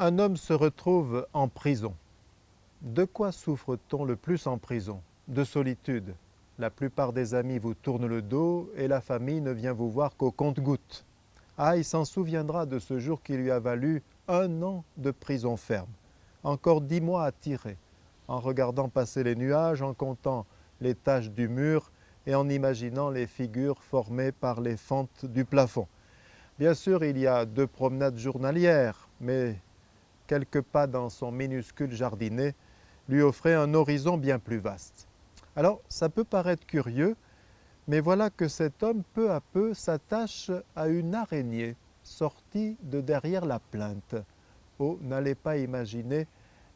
Un homme se retrouve en prison. De quoi souffre-t-on le plus en prison? De solitude. La plupart des amis vous tournent le dos et la famille ne vient vous voir qu'au compte-gouttes. Ah, il s'en souviendra de ce jour qui lui a valu 1 an de prison ferme. Encore 10 mois à tirer, en regardant passer les nuages, en comptant les taches du mur et en imaginant les figures formées par les fentes du plafond. Bien sûr, il y a 2 promenades journalières, mais quelques pas dans son minuscule jardinet lui offraient un horizon bien plus vaste. Alors, ça peut paraître curieux, mais voilà que cet homme, peu à peu, s'attache à une araignée sortie de derrière la plainte. Oh, n'allez pas imaginer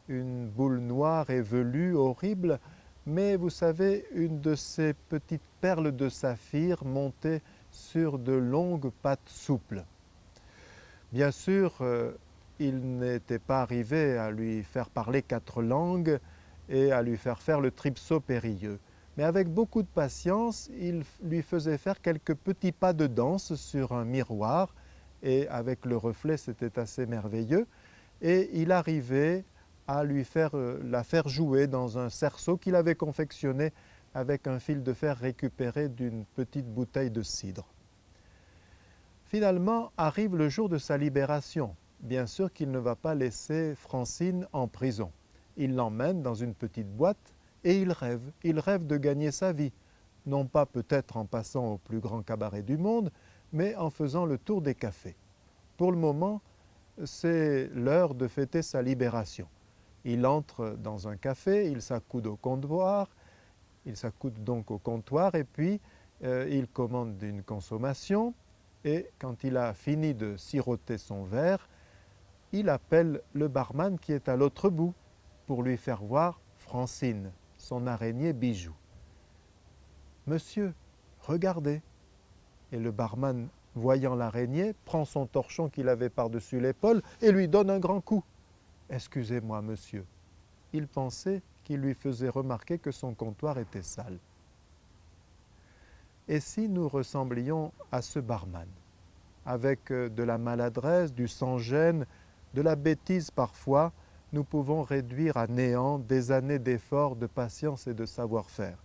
une boule noire et velue, horrible, mais vous savez, une de ces petites perles de saphir montées sur de longues pattes souples. Bien sûr, il n'était pas arrivé à lui faire parler 4 langues et à lui faire le tripso périlleux. Mais avec beaucoup de patience, il lui faisait faire quelques petits pas de danse sur un miroir et avec le reflet, c'était assez merveilleux. Et il arrivait à la faire jouer dans un cerceau qu'il avait confectionné avec un fil de fer récupéré d'une petite bouteille de cidre. Finalement arrive le jour de sa libération. Bien sûr qu'il ne va pas laisser Francine en prison. Il l'emmène dans une petite boîte et il rêve de gagner sa vie. Non pas peut-être en passant au plus grand cabaret du monde, mais en faisant le tour des cafés. Pour le moment, c'est l'heure de fêter sa libération. Il entre dans un café, il s'accoude au comptoir, et puis il commande une consommation. Et quand il a fini de siroter son verre, il appelle le barman qui est à l'autre bout pour lui faire voir Francine, son araignée bijou. « Monsieur, regardez !» Et le barman, voyant l'araignée, prend son torchon qu'il avait par-dessus l'épaule et lui donne un grand coup. « Excusez-moi, monsieur. » Il pensait qu'il lui faisait remarquer que son comptoir était sale. Et si nous ressemblions à ce barman, avec de la maladresse, du sans-gêne, de la bêtise parfois, nous pouvons réduire à néant des années d'efforts, de patience et de savoir-faire.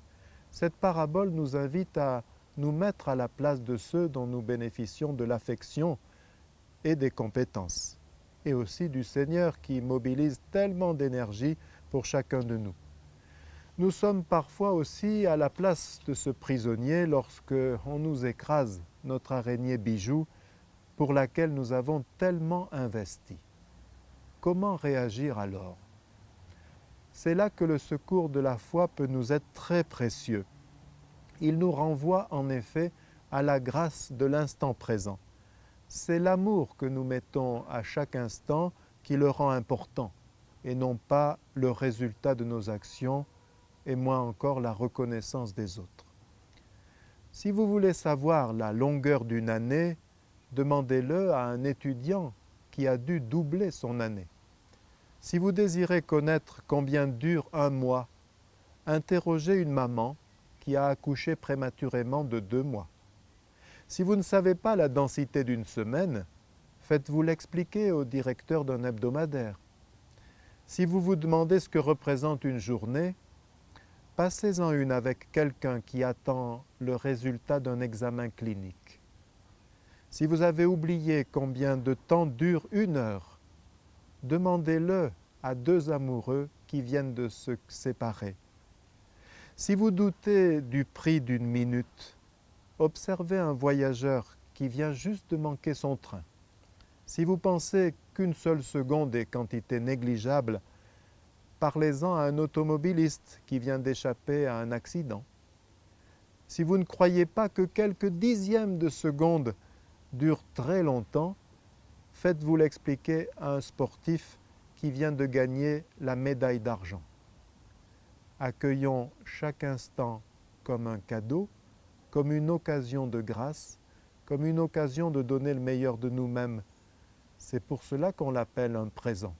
Cette parabole nous invite à nous mettre à la place de ceux dont nous bénéficions de l'affection et des compétences, et aussi du Seigneur qui mobilise tellement d'énergie pour chacun de nous. Nous sommes parfois aussi à la place de ce prisonnier lorsque on nous écrase notre araignée bijou pour laquelle nous avons tellement investi. Comment réagir alors? C'est là que le secours de la foi peut nous être très précieux. Il nous renvoie en effet à la grâce de l'instant présent. C'est l'amour que nous mettons à chaque instant qui le rend important, et non pas le résultat de nos actions, et moins encore la reconnaissance des autres. Si vous voulez savoir la longueur d'une année, demandez-le à un étudiant qui a dû doubler son année. Si vous désirez connaître combien dure un mois, interrogez une maman qui a accouché prématurément de 2 mois. Si vous ne savez pas la densité d'une semaine, faites-vous l'expliquer au directeur d'un hebdomadaire. Si vous vous demandez ce que représente une journée, passez-en une avec quelqu'un qui attend le résultat d'un examen clinique. Si vous avez oublié combien de temps dure 1 heure, demandez-le à 2 amoureux qui viennent de se séparer. Si vous doutez du prix d'une minute, observez un voyageur qui vient juste de manquer son train. Si vous pensez qu'une seule seconde est quantité négligeable, parlez-en à un automobiliste qui vient d'échapper à un accident. Si vous ne croyez pas que quelques dixièmes de seconde durent très longtemps, faites-vous l'expliquer à un sportif qui vient de gagner la médaille d'argent. Accueillons chaque instant comme un cadeau, comme une occasion de grâce, comme une occasion de donner le meilleur de nous-mêmes. C'est pour cela qu'on l'appelle un présent.